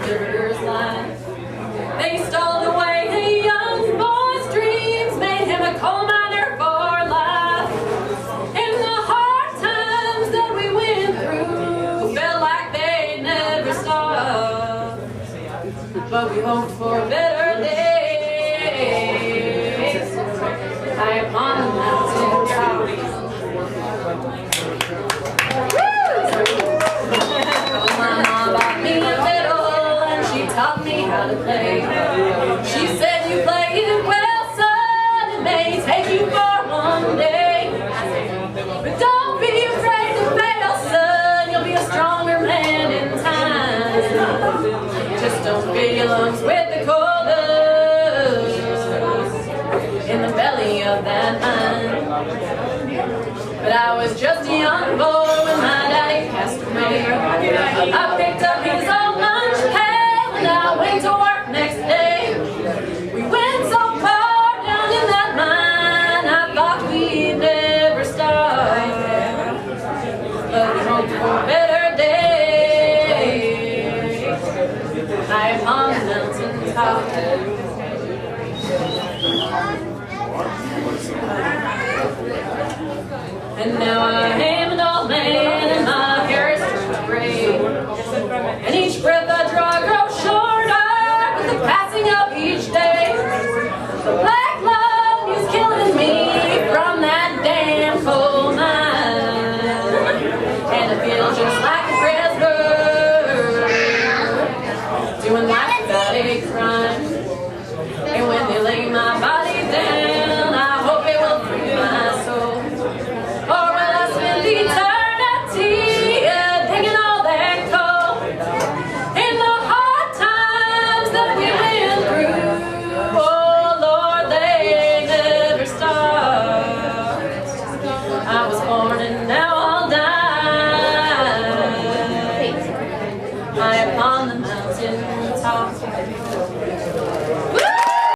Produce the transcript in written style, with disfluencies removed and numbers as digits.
murderer's life. They stole away a young boy's dreams, made him a coal miner for life. In the hard times that we went through, felt like they'd never stop. But we hoped for better days high upon the mountain top. My mom bought me a fiddle and she taught me how to play. She said, "You play it well, son, it may take you far one day. But don't be afraid to fail, son, you'll be a stronger man in time. Just don't fill your lungs with the coal dust in the belly of that mine." But I was just a young boy when my daddy passed away. I picked up his old lunch pail and I went to work next day. We went so far down in that mine, I thought we'd never stop. But we hoped for better days high upon the mountain top. And now I am an old man and my hair is turned gray. And each breath I draw grows shorter with the passing of each day. The black lung is killing me from that damn coal mine. And I feel just like a prisoner doing life without a crime. And when they lay my body down, I hope it will free my soul. Or will I spend eternity digging all that coal? In the hard times that we went through, oh Lord, they never stopped. I was born and now I'll die high upon the mountain top.